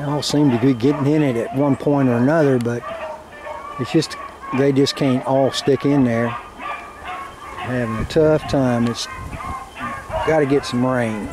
They all seem to be getting in it at one point or another, but it's just they just can't all stick in there. Having a tough time. It's got to get some rain.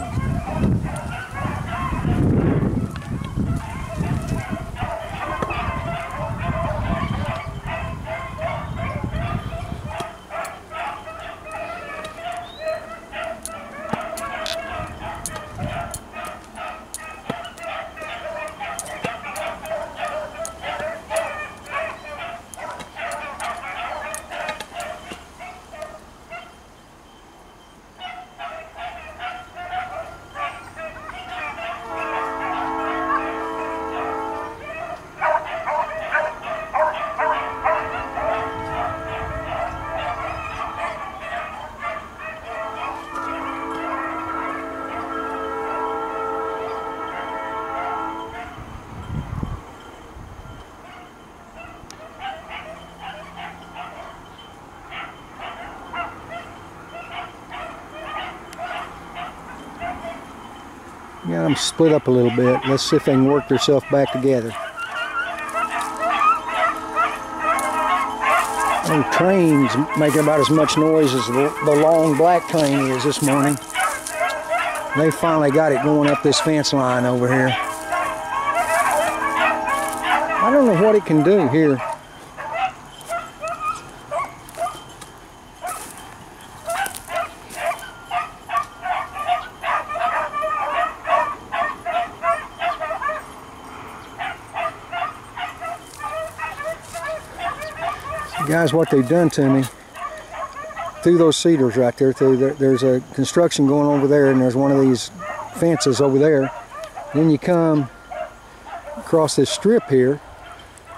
Got them split up a little bit. Let's see if they can work themselves back together. The train's making about as much noise as the long black train is this morning. They finally got it going up this fence line over here. I don't know what it can do here. Guys, what they've done to me through those cedars right there, there's a construction going over there, and there's one of these fences over there. Then you come across this strip here.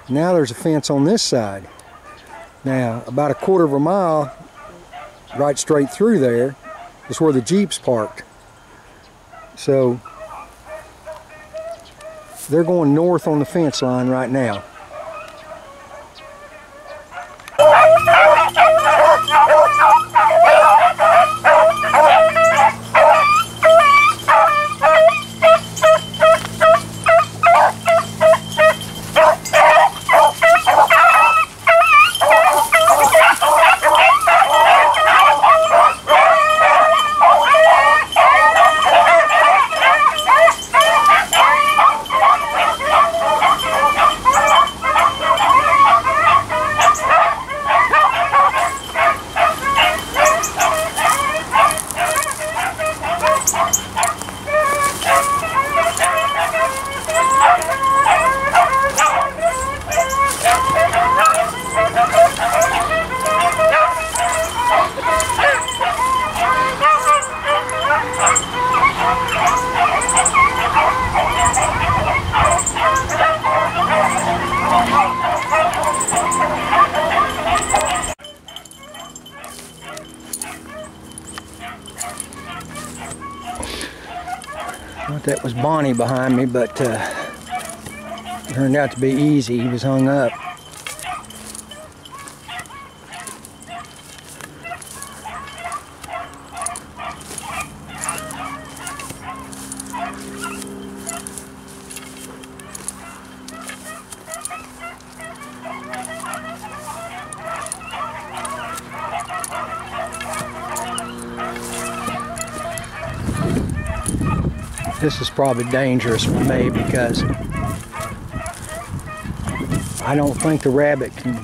Now there's a fence on this side. Now about a quarter of a mile right straight through there is where the Jeep's parked. So they're going north on the fence line right now. Thought that was Bonnie behind me, but turned out to be easy. He was hung up. This is probably dangerous for me because I don't think the rabbit can,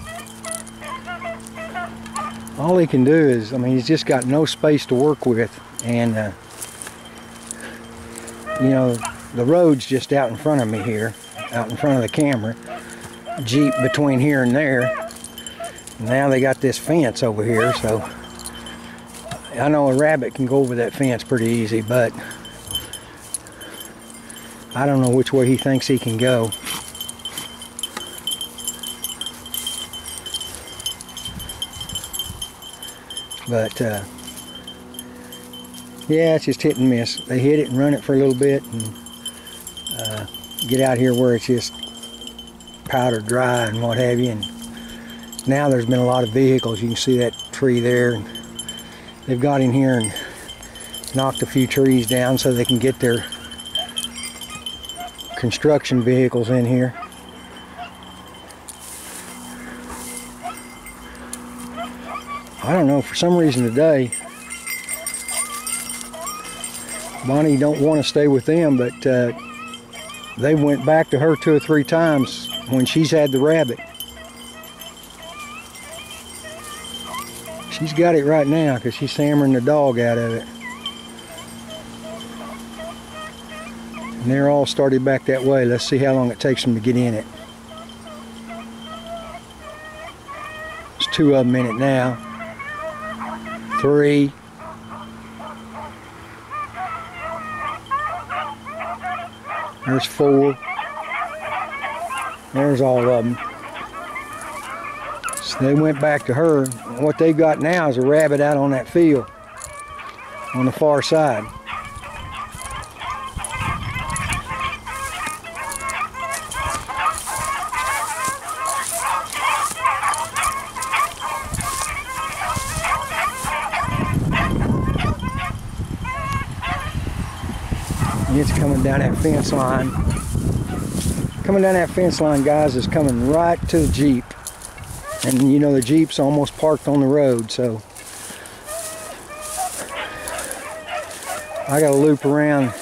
all he can do is, I mean, he's just got no space to work with, and you know, the road's just out in front of me here, out in front of the camera, Jeep between here and there. Now they got this fence over here, so I know a rabbit can go over that fence pretty easy, but I don't know which way he thinks he can go. But yeah, it's just hit and miss. They hit it and run it for a little bit and get out here where it's just powder dry and what have you. And now there's been a lot of vehicles. You can see that tree there. And they've got in here and knocked a few trees down so they can get their construction vehicles in here. I don't know, for some reason today Bonnie don't want to stay with them, but they went back to her 2 or 3 times when she's had the rabbit. She's got it right now because she's hammering the dog out of it. And they're all started back that way. Let's see how long it takes them to get in it. There's 2 of them in it now. 3. There's 4. There's all of them. So they went back to her. What they've got now is a rabbit out on that field on the far side. It's coming down that fence line. Coming down that fence line, guys, is coming right to the Jeep. And you know the Jeep's almost parked on the road, so I gotta loop around.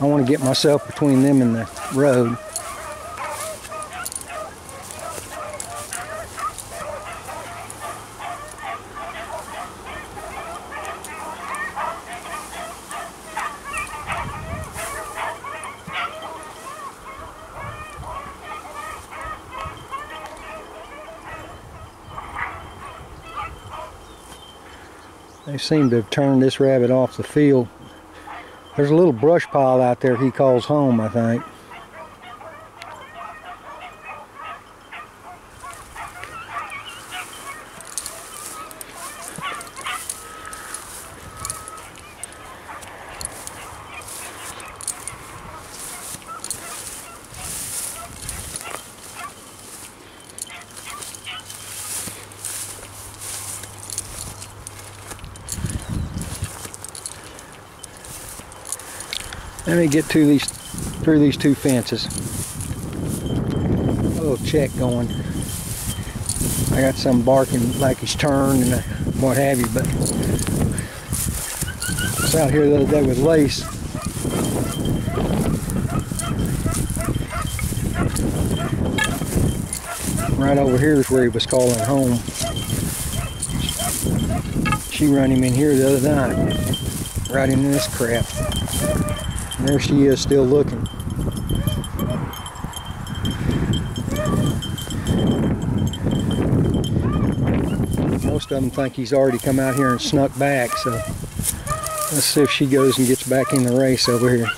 I want to get myself between them and the road. They seem to have turned this rabbit off the field. There's a little brush pile out there he calls home, I think. Let me get to through these 2 fences. A little check going. I got some barking like he's turned and what have you, but I was out here the other day with Lace. Right over here is where he was calling home. She run him in here the other night, right into this crap. And there she is, still looking. Most of them think he's already come out here and snuck back, so let's see if she goes and gets back in the race over here.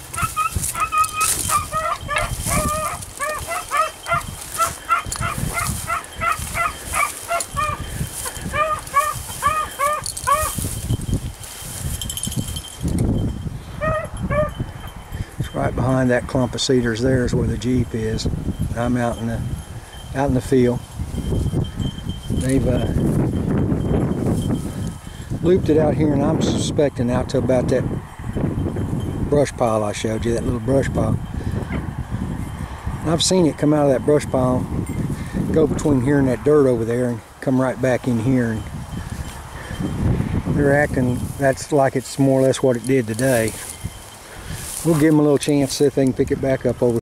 Right behind that clump of cedars there is where the Jeep is. I'm out in the field. They've looped it out here, and I'm suspecting out to about that brush pile I showed you, that little brush pile. And I've seen it come out of that brush pile, go between here and that dirt over there, and come right back in here. And they're acting that's like it's more or less what it did today. We'll give them a little chance, see if they can pick it back up over